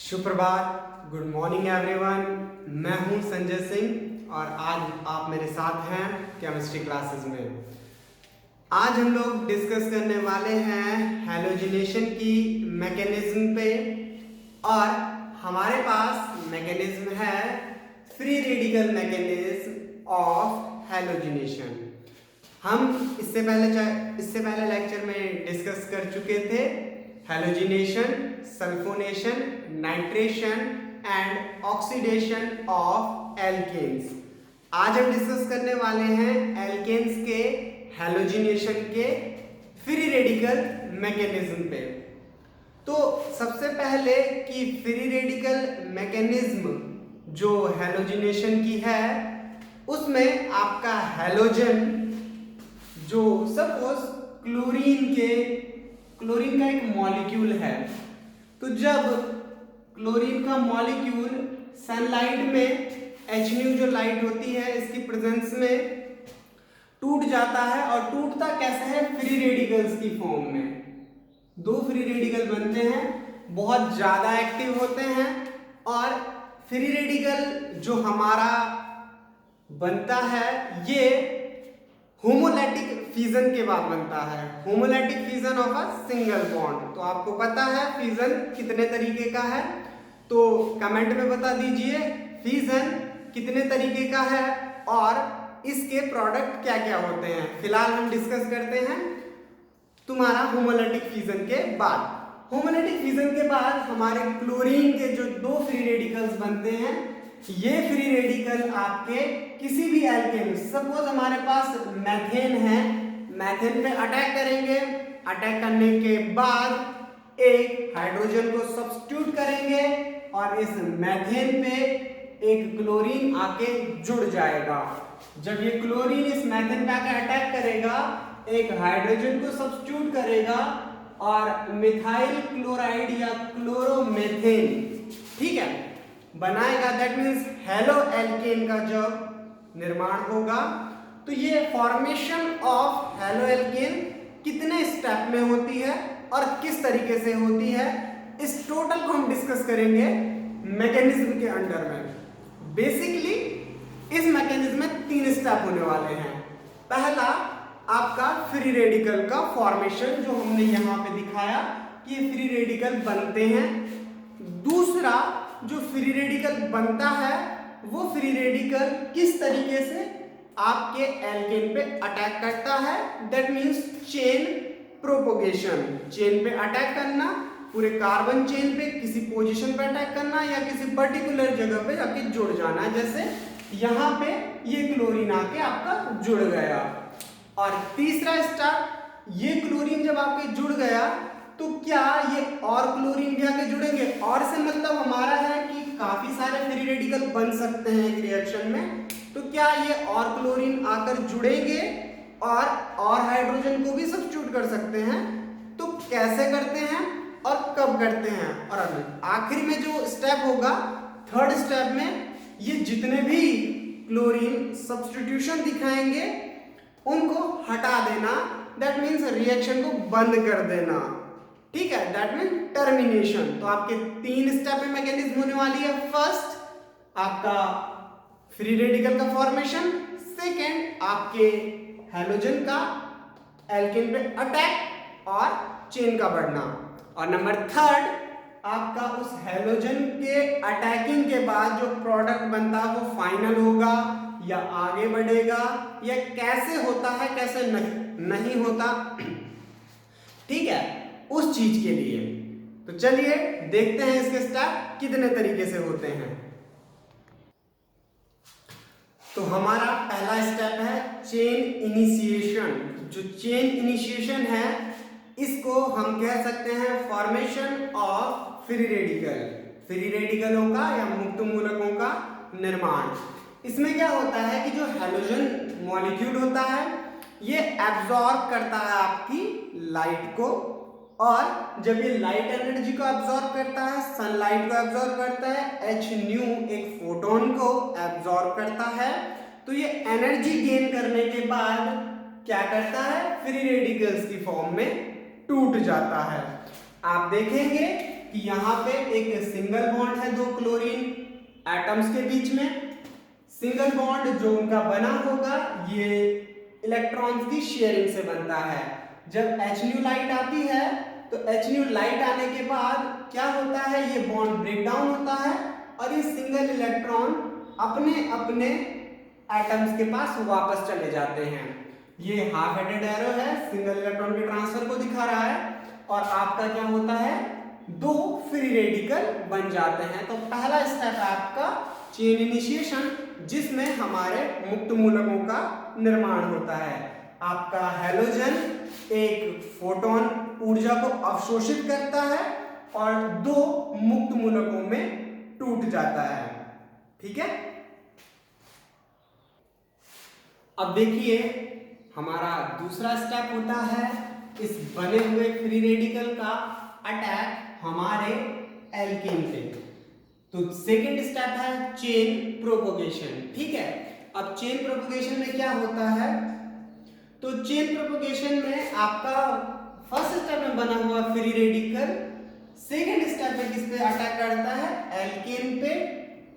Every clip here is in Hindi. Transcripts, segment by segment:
सुप्रभात, गुड मॉर्निंग एवरीवन। मैं हूं संजय सिंह और आज आप मेरे साथ हैं केमिस्ट्री क्लासेस में। आज हम लोग डिस्कस करने वाले हैं हैलोजिनेशन की मैकेनिज्म पे और हमारे पास मैकेनिज्म है free radical mechanism of halogenation. हम इससे पहले लेक्चर में डिस्कस कर चुके थे halogenation, sulphonation, nitration and oxidation of alkanes. आज हम डिस्कस करने वाले हैं एल्केन्स के हैलोजिनेशन के फ्री रेडिकल मैकेनिज्म पे। तो सबसे पहले कि फ्री रेडिकल मैकेनिज्म जो हैलोजिनेशन की है उसमें आपका हैलोजन जो सपोज क्लोरीन का एक मॉलिक्यूल है, तो जब क्लोरीन का मॉलिक्यूल सनलाइट में HNu जो लाइट होती है इसकी प्रेजेंस में टूट जाता है और टूटता कैसे है, फ्री रेडिकल्स की फॉर्म में। दो फ्री रेडिकल बनते हैं, बहुत ज्यादा एक्टिव होते हैं और फ्री रेडिकल जो हमारा बनता है ये होमोलैटिक फिजन के बाद बनता है, homolytic fission of a single bond. तो आपको पता है फिजन कितने तरीके का है, तो कमेंट में बता दीजिए फिजन कितने तरीके का है और इसके प्रोडक्ट क्या क्या होते हैं। फिलहाल हम डिस्कस करते हैं तुम्हारा होमोलैटिक फिजन के बाद। होमोलैटिक फिजन के बाद हमारे क्लोरीन के जो दो फ्री रेडिकल्स बनते हैं, ये फ्री रेडिकल आपके किसी भी एल्केन, सपोज हमारे पास मैथेन है, मैथेन पे अटैक करेंगे, अटैक करने के बाद एक हाइड्रोजन को सब्स्टिट्यूट करेंगे और इस मैथेन पे एक क्लोरीन आके जुड़ जाएगा। जब ये क्लोरीन इस मैथेन पे आके अटैक करेगा, एक हाइड्रोजन को सब्स्टिट्यूट करेगा और मिथाइल क्लोराइड या क्लोरोमेथेन, ठीक है, बनाएगा। दैट मीन्स हेलो एल्केन का जब निर्माण होगा, तो ये फॉर्मेशन ऑफ हेलो एल्केन कितने स्टेप में होती है और किस तरीके से होती है, इस टोटल को हम डिस्कस करेंगे मैकेनिज्म के अंडर में। बेसिकली इस मैकेनिज्म में 3 स्टेप होने वाले हैं। पहला आपका फ्री रेडिकल का फॉर्मेशन, जो हमने यहाँ पे दिखाया कि ये फ्री रेडिकल बनते हैं। दूसरा जो फ्री रेडिकल बनता है वो फ्री रेडिकल किस तरीके से आपके एल्केन पे अटैक करता है, that means chain propagation, chain पे अटैक करना, पूरे कार्बन चेन पे किसी पोजीशन पे अटैक करना या किसी पर्टिकुलर जगह पे जाके जुड़ जाना। जैसे यहाँ पे ये क्लोरीन आके आपका जुड़ गया। और तीसरा स्टेप, ये क्लोरीन जब आपके जुड़ गया तो क्या ये और क्लोरीन भी आके जुड़ेंगे, और से मतलब हमारा है कि काफी सारे फ्री रेडिकल बन सकते हैं एक रिएक्शन में, तो क्या ये और क्लोरीन आकर जुड़ेंगे और हाइड्रोजन को भी सब्स्टिट्यूट कर सकते हैं। तो कैसे करते हैं और कब करते हैं, और आखिर में जो स्टेप होगा थर्ड स्टेप में, ये जितने भी क्लोरीन सब्स्टिट्यूशन दिखाएंगे उनको हटा देना, दैट मीन्स रिएक्शन को बंद कर देना, ठीक है, दैट मीन टर्मिनेशन। तो आपके 3 स्टेप में मैकेनिज्म होने वाली है। फर्स्ट आपका फ्री रेडिकल का फॉर्मेशन, सेकेंड आपके हैलोजन का एल्केन पे अटैक और चेन का बढ़ना, और नंबर थर्ड आपका उस हैलोजन के अटैकिंग के बाद जो प्रोडक्ट बनता है वो फाइनल होगा या आगे बढ़ेगा या कैसे होता है कैसे नहीं होता, ठीक है, उस चीज के लिए। तो चलिए देखते हैं इसके स्टेप कितने तरीके से होते हैं। तो हमारा पहला स्टेप है चेन इनिशिएशन। जो चेन इनिशिएशन है इसको हम कह सकते हैं formation of free radical, free रेडिकलों का या मुक्त मूलकों का निर्माण। इसमें क्या होता है कि जो हैलोजन मॉलिक्यूल होता है ये एब्जॉर्ब करता है आपकी लाइट को, और जब ये लाइट एनर्जी को एब्जॉर्ब करता है, सनलाइट को एब्जॉर्ब करता है, HNu एक फोटोन को एब्जॉर्ब करता है, तो ये एनर्जी गेन करने के बाद क्या करता है, फ्री रेडिकल्स की फॉर्म में टूट जाता है। आप देखेंगे कि यहाँ पे एक सिंगल बॉन्ड है दो क्लोरीन एटम्स के बीच में। सिंगल बॉन्ड जो उनका बना होगा ये इलेक्ट्रॉन्स की शेयरिंग से बनता है। जब HNu लाइट आती है तो HNu लाइट आने के बाद क्या होता है, ये बॉन्ड ब्रेक डाउन होता है और ये सिंगल इलेक्ट्रॉन अपने अपने एटम्स के पास वापस चले जाते हैं। ये हाफ हेडेड एरो है, सिंगल इलेक्ट्रॉन के ट्रांसफर को दिखा रहा है। और आपका क्या होता है, दो फ्री रेडिकल बन जाते हैं। तो पहला स्टेप है आपका चेन इनिशिएशन, जिसमें हमारे मुक्त मूलकों का निर्माण होता है। आपका हैलोजन एक फोटोन ऊर्जा को अवशोषित करता है और दो मुक्त मूलकों में टूट जाता है। ठीक है, अब देखिए हमारा दूसरा स्टेप होता है इस बने हुए फ्री रेडिकल का अटैक हमारे एल्केन पे। तो सेकेंड स्टेप है चेन प्रोपोगेशन। ठीक है, अब चेन प्रोपोगेशन में क्या होता है, तो चेन प्रोपोगेशन में आपका फर्स्ट स्टेप में बना हुआ फ्री रेडिकल सेकेंड स्टेप में किस पे अटैक करता है, एल्केन पे।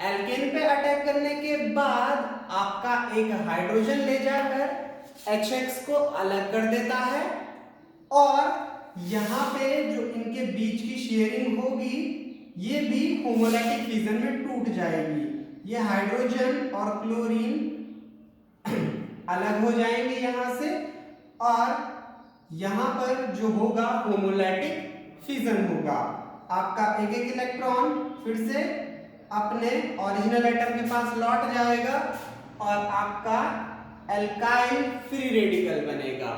एल्केन पे अटैक करने के बाद आपका एक हाइड्रोजन ले जाकर HX को अलग कर देता है और यहाँ पे जो इनके बीच की शेयरिंग होगी ये भी होमोलैटिक फिजन में टूट जाएगी। ये हाइड्रोजन और क्लोरीन अलग हो जाएंगे यहाँ से और यहाँ पर जो होगा होमोलैटिक फिजन होगा। आपका एक एक इलेक्ट्रॉन फिर से अपने ओरिजिनल एटम के पास लौट जाएगा और आपका एल्काइल फ्री रेडिकल बनेगा।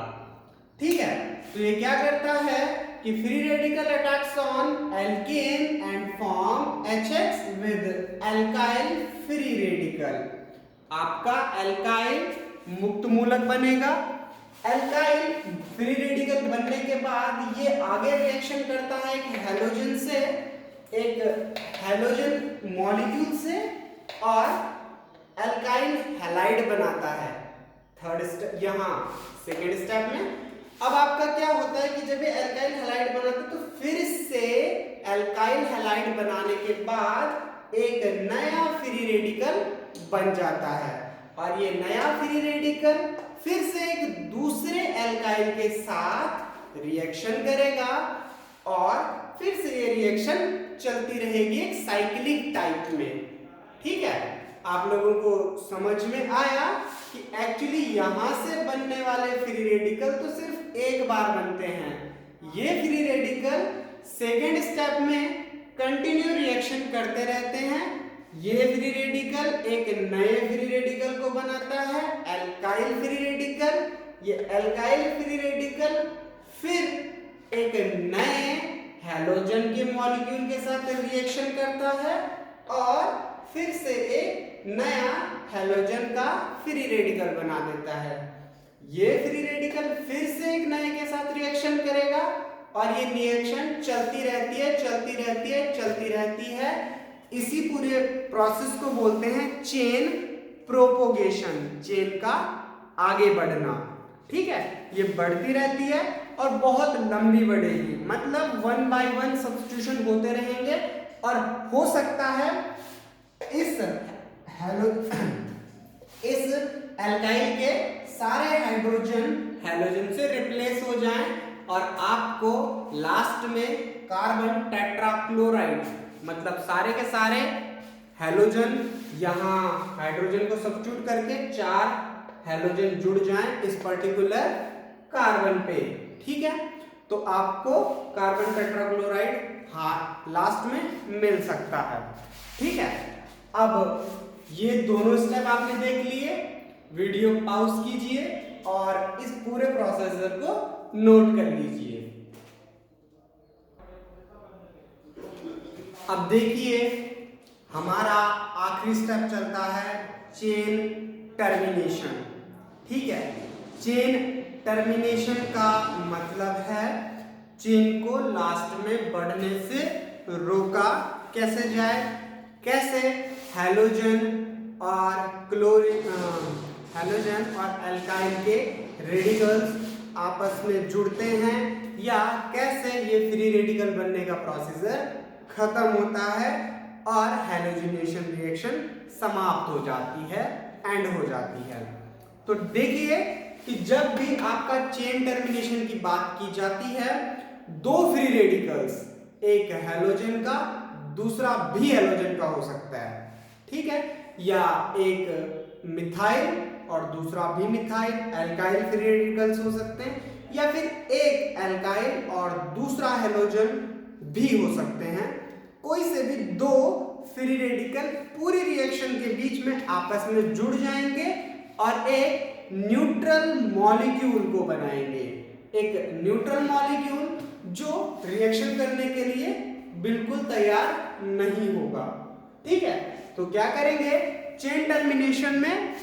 ठीक है, तो ये क्या करता है कि free radical attacks on alkene and form HX with alkyl free radical. आपका एल्काइल मुक्त मूलक बनेगा। एल्काइल फ्री रेडिकल बनने के बाद ये आगे रिएक्शन करता है एक हैलोजन से, एक हैलोजन मॉलिक्यूल से और एल्काइल हैलाइड बनाता है। थर्ड स्टेप यहाँ सेकेंड स्टेप में अब आपका क्या होता है कि जब ये एल्काइल हैलाइड बनाता है तो फिर से एल्काइल हैलाइड बनाने के बाद एक नया फ्री रेडिकल बन जाता है और ये नया फ्री रेडिकल फिर से एक दूसरे एल्काइल के साथ रिएक्शन करेगा और फिर से ये रिएक्शन चलती रहेगी एक साइक्लिक टाइप में। ठीक है, आप लोगों को समझ में आया कि एक्चुअली यहां से बनने वाले फ्री रेडिकल तो सिर्फ एक बार बनते हैं। ये फ्री रेडिकल सेकेंड स्टेप में कंटिन्यू रिएक्शन करते रहते हैं। ये फ्री रेडिकल एक नए फ्री रेडिकल को बनाता है, एल्काइल फ्री रेडिकल। ये एल्काइल फ्री रेडिकल फिर एक नए हैलोजन के मॉलिक्यूल के साथ रिएक्शन करता है और फिर से एक नया हैलोजन का फ्री रेडिकल बना देता है। ये फ्री रेडिकल फिर से एक नए के साथ रिएक्शन करेगा और ये रिएक्शन चलती रहती है, चलती रहती है, चलती रहती है। इसी पूरे प्रोसेस को बोलते हैं चेन प्रोपोगेशन, चेन का आगे बढ़ना। ठीक है, ये बढ़ती रहती है और बहुत लंबी बढ़ेगी, मतलब 1 by 1 सब्स्टिट्यूशन होते रहेंगे और हो सकता है इस एल्काइल के सारे हाइड्रोजन हैलोजन से रिप्लेस हो जाएं और आपको लास्ट में कार्बन टेट्राक्लोराइड, मतलब सारे के सारे हैलोजन यहाँ हाइड्रोजन को सब्स्टिट्यूट करके 4 हैलोजन जुड़ जाएं इस पर्टिकुलर कार्बन पे। ठीक है, तो आपको कार्बन टेट्राक्लोराइड लास्ट में मिल सकता है। ठीक है, अब ये दोनों स्टेप आपने देख लिए, वीडियो पॉज कीजिए और इस पूरे प्रोसेसर को नोट कर लीजिए। अब देखिए हमारा आखिरी स्टेप चलता है चेन टर्मिनेशन। ठीक है, चेन टर्मिनेशन का मतलब है चेन को लास्ट में बढ़ने से रोका कैसे जाए, कैसे हैलोजन और हैलोजन और एल्काइल के रेडिकल्स आपस में जुड़ते हैं या कैसे ये फ्री रेडिकल बनने का प्रोसीजर खत्म होता है और हैलोजिनेशन रिएक्शन समाप्त हो जाती है, एंड हो जाती है। तो देखिए कि जब भी आपका चेन टर्मिनेशन की बात की जाती है, दो फ्री रेडिकल्स, एक हैलोजन का दूसरा भी हैलोजन का हो सकता है, ठीक है, या एक मिथाइल और दूसरा भी मिथाइल, एल्काइल फ्री रेडिकल्स हो सकते हैं, या फिर एक एल्काइल और दूसरा हैलोजन भी हो सकते हैं। कोई से भी दो फ्री रेडिकल पूरी रिएक्शन के बीच में आपस में जुड़ जाएंगे और एक न्यूट्रल मॉलिक्यूल को बनाएंगे, एक न्यूट्रल मॉलिक्यूल जो रिएक्शन करने के लिए बिल्कुल तैयार नहीं होगा, ठीक है। तो क्या करेंगे, चेन टर्मिनेशन में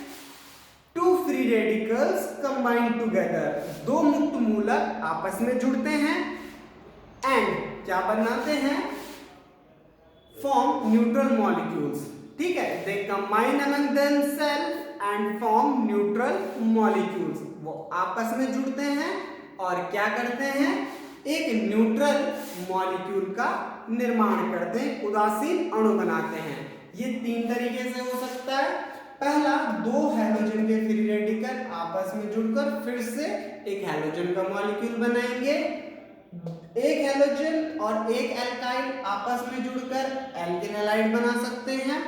two free radicals combine together, दो मुक्त मूलक आपस में जुड़ते हैं एंड क्या बनाते हैं, फॉर्म न्यूट्रल मॉलिक्यूल्स, ठीक है। They combine among themselves and form neutral molecules, वो आपस में जुड़ते हैं और क्या करते हैं, एक न्यूट्रल मॉलिक्यूल का निर्माण करते हैं, उदासीन अणु बनाते हैं। ये तीन तरीके से हो सकता है। पहला, दो हैलोजन के फ्री रेडिकल आपस में जुड़कर फिर से एक हैलोजन का मॉलिक्यूल बनाएंगे, एक हैलोजन और एक एल्काइल आपस में जुड़कर एल्केन हैलाइड बना सकते हैं,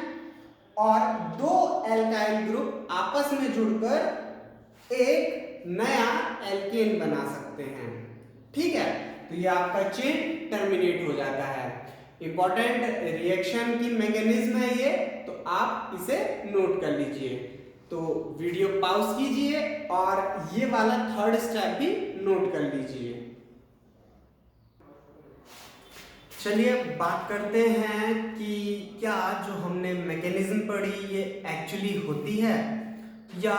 और दो एल्काइल ग्रुप आपस में जुड़कर एक नया एल्केन बना सकते हैं, ठीक है। तो ये आपका चेन टर्मिनेट हो जाता है। इंपॉर्टेंट रिएक्शन की मैकेनिज्म है ये, तो आप इसे नोट कर लीजिए। तो वीडियो पॉज कीजिए और ये वाला थर्ड स्टेप भी नोट कर लीजिए। चलिए बात करते हैं कि क्या जो हमने मैकेनिज्म पढ़ी ये एक्चुअली होती है या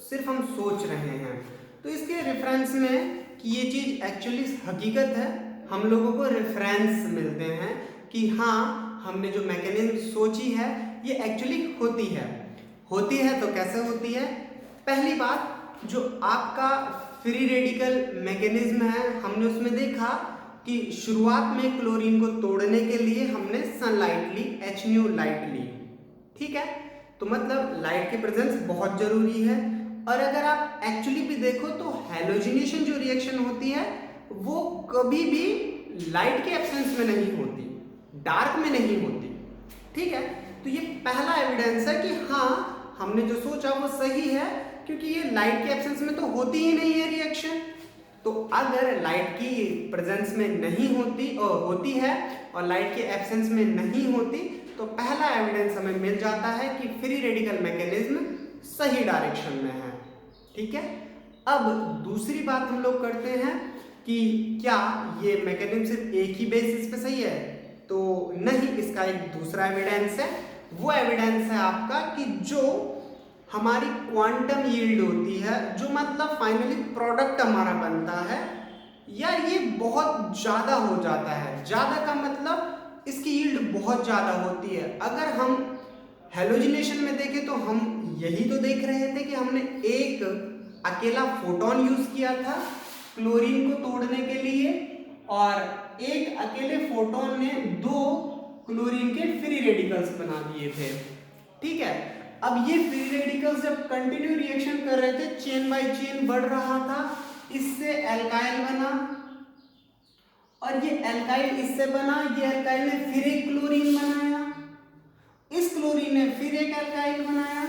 सिर्फ हम सोच रहे हैं। तो इसके रेफरेंस में कि ये चीज़ एक्चुअली हकीकत है, हम लोगों को रेफरेंस मिलते हैं कि हाँ हमने जो मैकेनिज्म सोची है ये एक्चुअली होती है। होती है तो कैसे होती है? पहली बात, जो आपका फ्री रेडिकल मैकेनिज्म है हमने उसमें देखा कि शुरुआत में क्लोरीन को तोड़ने के लिए हमने सनलाइट ली, HNO लाइट ली, ठीक है। तो मतलब लाइट की प्रेजेंस बहुत जरूरी है। और अगर आप एक्चुअली भी देखो तो हैलोजिनेशन जो रिएक्शन होती है वो कभी भी लाइट के एब्सेंस में नहीं होती, डार्क में नहीं होती, ठीक है। तो ये पहला एविडेंस है कि हाँ हमने जो सोचा वो सही है, क्योंकि ये लाइट के एब्सेंस में तो होती ही नहीं है रिएक्शन। तो अगर लाइट की प्रेजेंस में नहीं होती और होती है और लाइट के एब्सेंस में नहीं होती, तो पहला एविडेंस हमें मिल जाता है कि फ्री रेडिकल मैकेनिज्म सही डायरेक्शन में है, ठीक है। अब दूसरी बात हम लोग करते हैं कि क्या ये मैकेनिज्म सिर्फ एक ही बेसिस पे सही है? तो नहीं, इसका एक दूसरा एविडेंस है। वो एविडेंस है आपका कि जो हमारी क्वांटम यील्ड होती है, जो मतलब फाइनली प्रोडक्ट हमारा बनता है, या ये बहुत ज़्यादा हो जाता है। ज़्यादा का मतलब इसकी यील्ड बहुत ज़्यादा होती है। अगर हम हैलोजिनेशन में देखें तो हम यही तो देख रहे थे कि हमने एक अकेला फोटोन यूज किया था क्लोरीन को तोड़ने के लिए, और एक अकेले फोटोन ने दो क्लोरीन के फ्री रेडिकल्स बना दिए थे, ठीक है। अब ये फ्री रेडिकल्स जब कंटिन्यू रिएक्शन कर रहे थे, चेन बाय चेन बढ़ रहा था, इससे एल्काइल बना और ये एल्काइल इससे बना, ये एल्काइल ने फिर एक क्लोरीन बनाया, इस क्लोरीन ने फिर एक एल्काइल बनाया,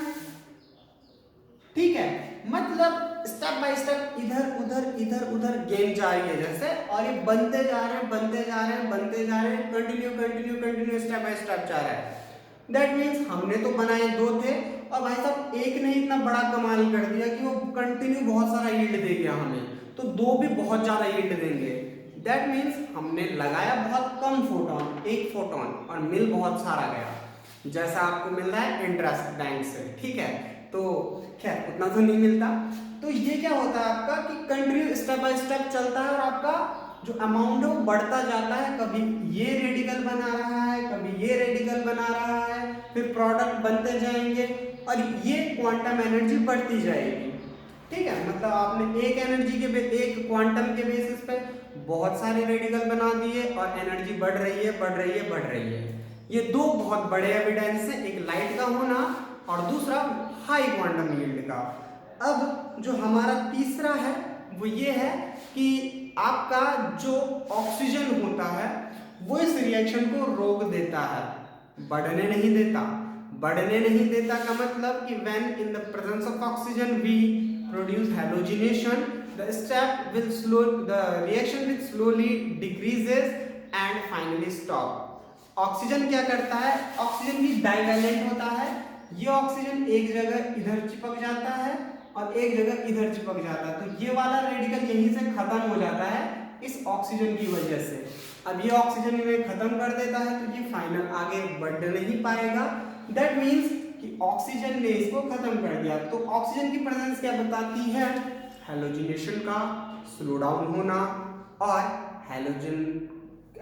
ठीक है। मतलब स्टेप बाय स्टेप इधर उधर इधर उधर गेम जारी है जैसे, और ये बनते जा रहे हैं बनते जा रहे हैं बनते जा रहे हैं, continue continue continue step by step जा रहा है। दैट मीन्स हमने तो बनाए दो थे और भाई साहब एक ने इतना बड़ा कमाल कर दिया कि वो कंटिन्यू बहुत सारा यील्ड दे गया हमें, तो दो भी बहुत ज्यादा यील्ड देंगे। दैट मीन्स हमने लगाया बहुत कम फोटोन, एक फोटोन, और मिल बहुत सारा गया, जैसा आपको मिल रहा है इंटरेस्ट बैंक से, ठीक है। तो खैर उतना तो नहीं मिलता। तो ये क्या होता है आपका कि कंटिन्यू स्टेप बाय स्टेप चलता है और आपका जो अमाउंट है वो बढ़ता जाता है। कभी ये रेडिकल बना रहा है, कभी ये रेडिकल बना रहा है, फिर प्रोडक्ट बनते जाएंगे और ये क्वांटम एनर्जी बढ़ती जाएगी, ठीक है। मतलब आपने एक एनर्जी के एक क्वांटम के बेसिस पे बहुत सारे रेडिकल बना दिए और एनर्जी बढ़ रही है बढ़ रही है बढ़ रही है। ये दो बहुत बड़े एविडेंस हैं, एक लाइट का होना और दूसरा हाई क्वांटम यील्ड का। अब जो हमारा तीसरा है वो ये है कि आपका जो ऑक्सीजन होता है वो इस रिएक्शन को रोक देता है, बढ़ने नहीं देता। बढ़ने नहीं देता का मतलब कि when in the presence of oxygen we produce halogenation, the reaction will slowly decreases and finally stop। Oxygen क्या करता है, ऑक्सीजन भी डाइवैलेंट होता है। ये ऑक्सीजन एक जगह इधर चिपक जाता है और एक जगह इधर चिपक जाता है, तो ये वाला रेडिकल यहीं से खत्म हो जाता है इस ऑक्सीजन की वजह से। अब ये ऑक्सीजन इन्हें खत्म कर देता है तो ये फाइनल आगे बढ़ नहीं पाएगा। दैट मीन्स कि ऑक्सीजन ने इसको खत्म कर दिया। तो ऑक्सीजन की प्रेजेंस क्या बताती है, हैलोजिनेशन का स्लो डाउन होना और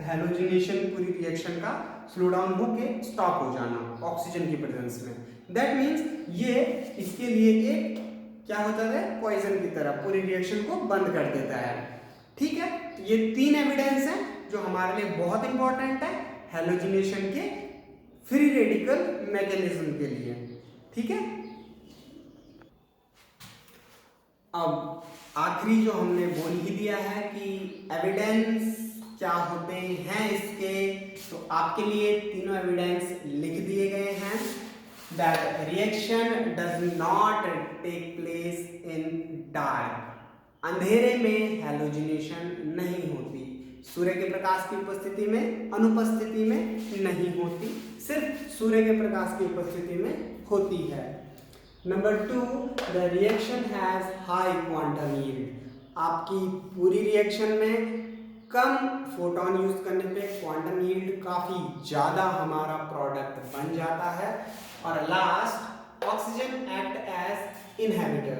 हैलोजिनेशन पूरी रिएक्शन का स्लो डाउन होके स्टॉप हो जाना ऑक्सीजन की प्रेजेंस में। दैट मीन्स ये इसके लिए एक क्या होता है, पॉइजन की तरह पूरी रिएक्शन को बंद कर देता है। ठीक है, ये तीन एविडेंस हैं जो हमारे लिए बहुत इंपॉर्टेंट है हैलोजिनेशन के फ्री रेडिकल मैकेनिज्म के लिए। ठीक है, अब आखिरी जो हमने बोल ही दिया है कि एविडेंस क्या होते हैं इसके, तो आपके लिए तीनों एविडेंस लिख दिए गए हैं। That reaction does not take place in dark, अंधेरे में हैलोजिनेशन नहीं होती, सूर्य के प्रकाश की उपस्थिति में, अनुपस्थिति में नहीं होती, सिर्फ सूर्य के प्रकाश की उपस्थिति में होती है। Number 2, the reaction has high quantum yield. आपकी पूरी रिएक्शन में कम फोटोन यूज करने पे क्वांटम यील्ड काफी ज्यादा हमारा प्रोडक्ट बन जाता है। और last, oxygen act as inhibitor.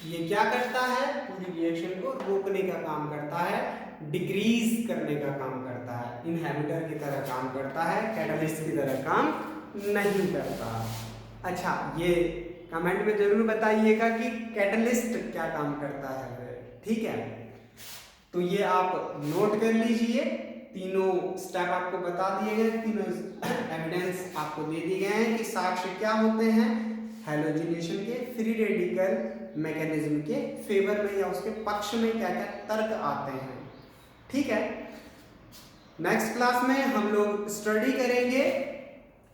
ये क्या करता है, पूरी रिएक्शन को रोकने का काम करता है, डिक्रीज करने का काम करता है, इनहिबिटर की तरह काम करता है, कैटलिस्ट की तरह काम नहीं करता। अच्छा, ये कमेंट में जरूर बताइएगा कि कैटलिस्ट क्या काम करता है। ठीक है, तो ये आप नोट कर लीजिए, तीनों स्टेप आपको बता दिए गए, तीनों एविडेंस आपको दे दिए गए हैं कि साक्ष्य क्या होते हैं हैलोजिनेशन के फ्री रेडिकल मैकेनिज्म के फेवर में या उसके पक्ष में क्या क्या तर्क आते हैं। ठीक है, नेक्स्ट क्लास में हम लोग स्टडी करेंगे।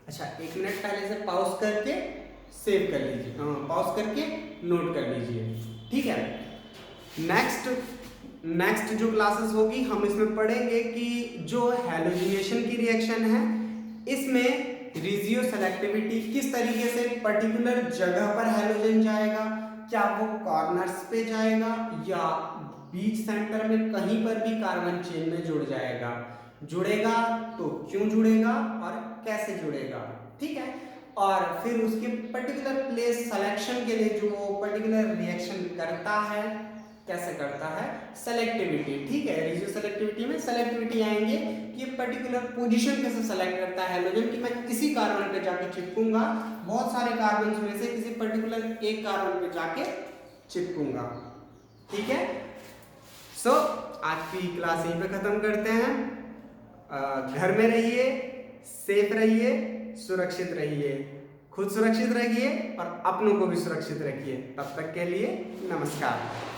अच्छा, 1 मिनट पहले से पॉज करके सेव कर लीजिए, पॉज करके नोट कर लीजिए। ठीक है, नेक्स्ट जो क्लासेस होगी हम इसमें पढ़ेंगे कि जो हैलोजिनेशन की रिएक्शन है इसमें रिजियो सेलेक्टिविटी किस तरीके से पर्टिकुलर जगह पर हैलोजन जाएगा, क्या वो कॉर्नर्स पे जाएगा या बीच सेंटर में कहीं पर भी कार्बन चेन में जुड़ जाएगा, जुड़ेगा तो क्यों जुड़ेगा और कैसे जुड़ेगा। ठीक है, और फिर उसके पर्टिकुलर प्लेस सिलेक्शन के लिए जो पर्टिकुलर रिएक्शन करता है कैसे करता है, सेलेक्टिविटी। ठीक है, रेशियो सेलेक्टिविटी में सेलेक्टिविटी आएंगे कि पर्टिकुलर पोजीशन कैसे सेलेक्ट करता है हैलोजन कि मैं किसी कार्बन पे जाके चिपकूंगा, बहुत सारे कार्बन में से किसी पर्टिकुलर एक कार्बन पे जाके चिपकूंगा। ठीक है, सो आज की क्लास यहीं पे खत्म करते हैं। घर में रहिए, सेफ रहिए, सुरक्षित रहिए, खुद सुरक्षित रहिए और अपनों को भी सुरक्षित रखिए। तब तक के लिए नमस्कार।